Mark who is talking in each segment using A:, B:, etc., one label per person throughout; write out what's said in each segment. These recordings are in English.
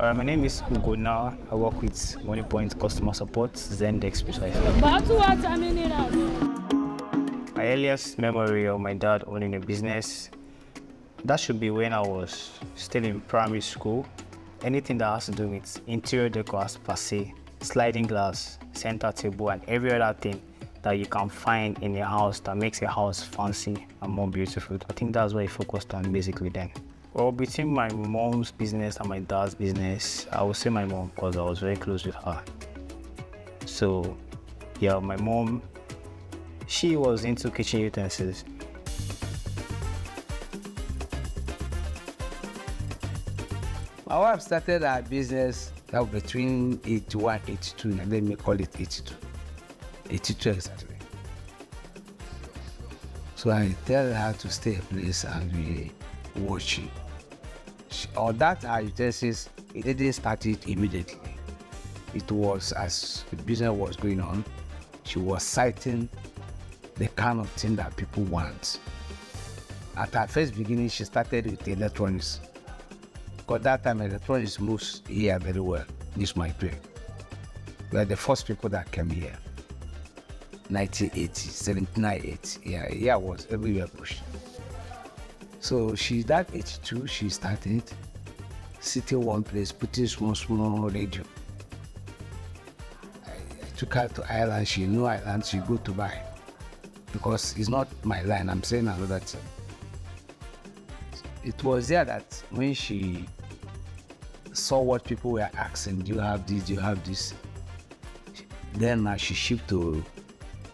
A: My name is Ugonna. I work with Money Point Customer Support, Zendex precisely. My earliest memory of my dad owning a business, that should be when I was still in primary school. Anything that has to do with interior decor per se, sliding glass, center table, and every other thing that you can find in your house that makes your house fancy and more beautiful. I think that's what I focused on basically then. Well, between my mom's business and my dad's business, I would say my mom because I was very close with her. So, yeah, my mom, she was into kitchen utensils.
B: My wife started her business between 81 and 82, and let me call it 82. 82 exactly. So I tell her to stay a place and we watching. Or that her utensils, it didn't start it immediately. It was as the business was going on, she was citing the kind of thing that people want. At her first beginning, she started with electronics. Because that time electronics moves here very well, this my period. We are the first people that came here. 1980, 79, 80, yeah, here was everywhere pushed. So that 82, she started sitting one place, putting small radio. I took her to Ireland, she knew Ireland, she go to buy. Because it's not my line, I'm saying another thing. It was there that when she saw what people were asking, do you have this, do you have this? Then she shifted to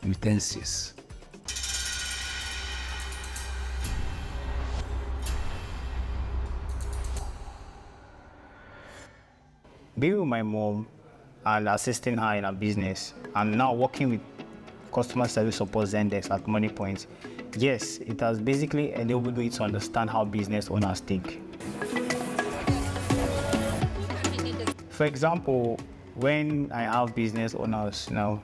B: utensils.
A: Being with my mom and assisting her in her business, and now working with customer service support Zendex at Money Point, yes, it has basically enabled me to understand how business owners think. For example, when I have business owners now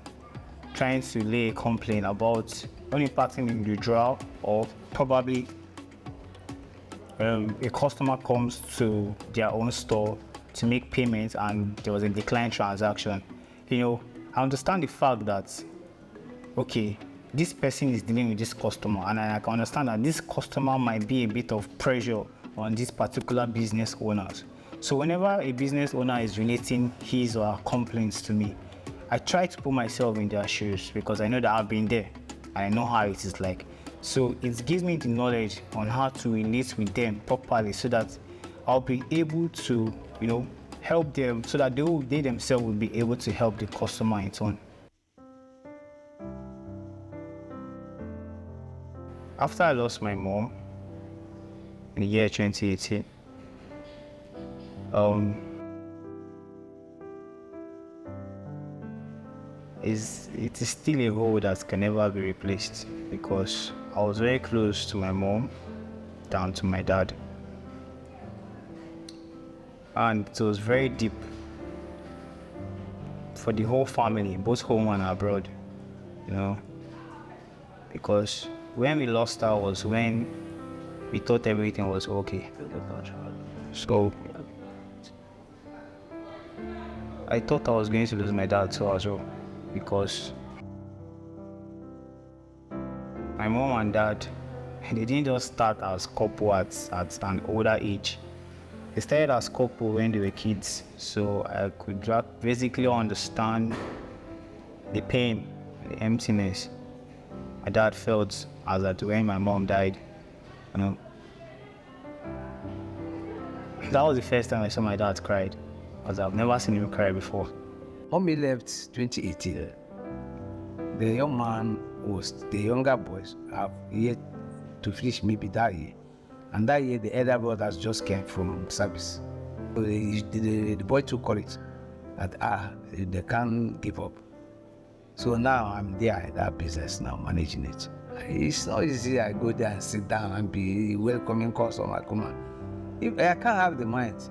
A: trying to lay a complaint about only impacting the withdrawal, or probably a customer comes to their own store to make payments and there was a declined transaction, I understand the fact that, okay, this person is dealing with this customer, and I can understand that this customer might be a bit of pressure on this particular business owners. So whenever a business owner is relating his or her complaints to me, I try to put myself in their shoes because I know that I've been there and I know how it is like. So it gives me the knowledge on how to relate with them properly so that I'll be able to, help them so that they themselves will be able to help the customer in turn. After I lost my mom in the year 2018, it is still a hole that can never be replaced because I was very close to my mom down to my dad. And it was very deep for the whole family, both home and abroad, because when we lost her was when we thought everything was okay. So I thought I was going to lose my dad too as well, because my mom and dad, they didn't just start as couple at an older age. They started as couple when they were kids, so I could basically understand the pain, the emptiness my dad felt as at when my mom died. That was the first time I saw my dad cried, because I've never seen him cry before.
B: Mommy left 2018. The young man the younger boys have yet to finish maybe that year. And that year, the elder brothers just came from service. So the boy took courage that they can't give up. So now I'm there in that business now, managing it. It's not easy. I go there and sit down and be welcoming customer. Come on. If I can't have the mind,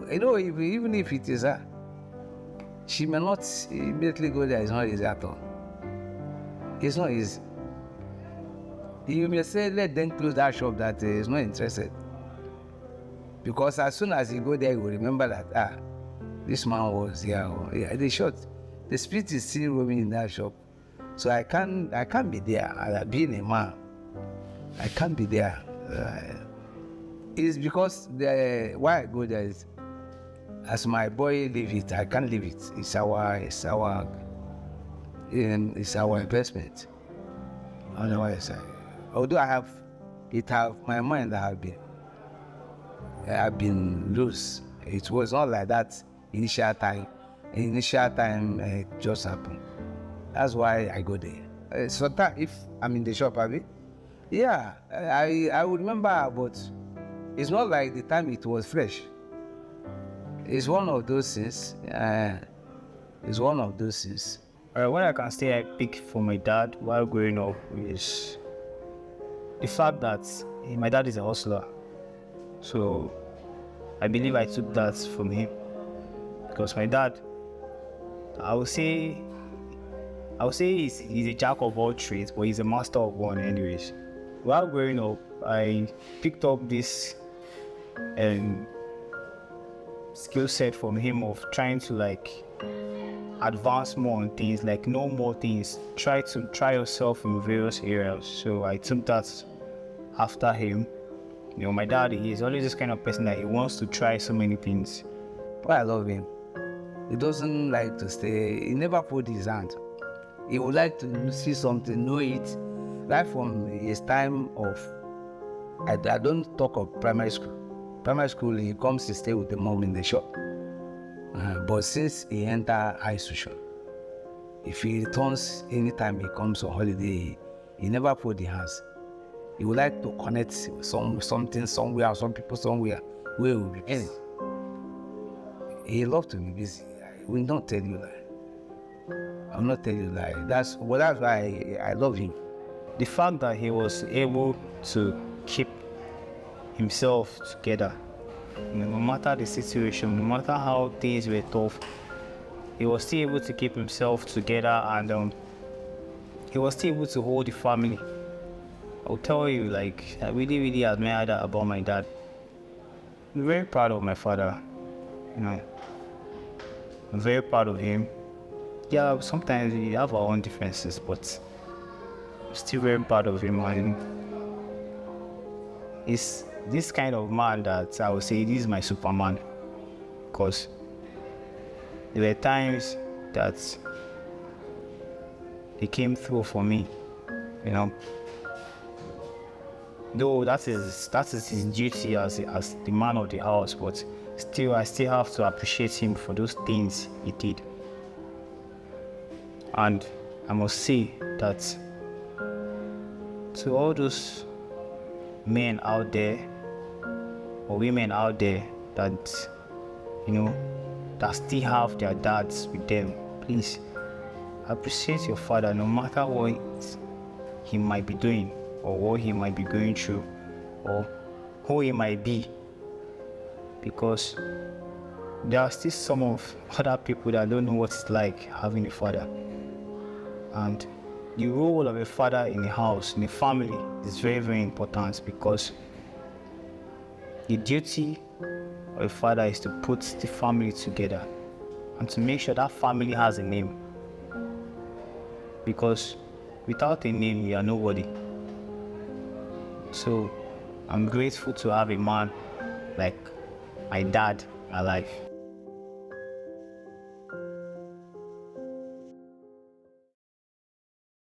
B: even if it is her, she may not immediately go there. It's not easy at all. It's not easy. You may say, let them close that shop that is not interested. Because as soon as you go there, you will remember that, this man was here. Yeah, the shop, the spirit is still roaming in that shop. So I can't be there. Being a man, I can't be there. It's because why I go there is, as my boy leave it, I can't leave it. It's our investment. Otherwise, although my mind have been loose. It was not like that initial time. It just happened. That's why I go there. Sometimes if I'm in the shop, yeah, I would remember, but it's not like the time it was fresh. It's one of those things.
A: What I can say I picked from my dad while growing up is the fact that my dad is a hustler. So I believe I took that from him, because my dad, I would say he's a jack of all trades, but he's a master of one anyways. While growing up, I picked up this skill set from him of trying to advance more on things, know more things, try yourself in various areas. So I took that after him. My dad, he's always this kind of person that he wants to try so many things.
B: But I love him. He doesn't like to stay. He never put his hand. He would like to see something, know it. Right from his time of, I don't talk of primary school. Primary school, he comes to stay with the mom in the shop. But since he entered high institution, if he returns anytime he comes on holiday, he never put the hands. He would like to connect something somewhere, or some people somewhere where he will be busy. He loves to be busy. I will not tell you that. I'll not tell you that. That's why I love him.
A: The fact that he was able to keep himself together, no matter the situation, no matter how things were tough, he was still able to keep himself together, and he was still able to hold the family. I'll tell you, I really, really admire that about my dad. I'm very proud of my father. I'm very proud of him. Yeah, sometimes we have our own differences, but I'm still very proud of him. And he's this kind of man that I would say this is my Superman, because there were times that he came through for me, Though that is his duty as the man of the house, but still I still have to appreciate him for those things he did. And I must say that to all those men out there or women out there that that still have their dads with them, please appreciate your father, no matter what he might be doing or what he might be going through or who he might be, because there are still some of other people that don't know what it's like having a father. And the role of a father in a house, in a family, is very, very important, because the duty of a father is to put the family together and to make sure that family has a name, because without a name you are nobody. So I'm grateful to have a man like my dad alive.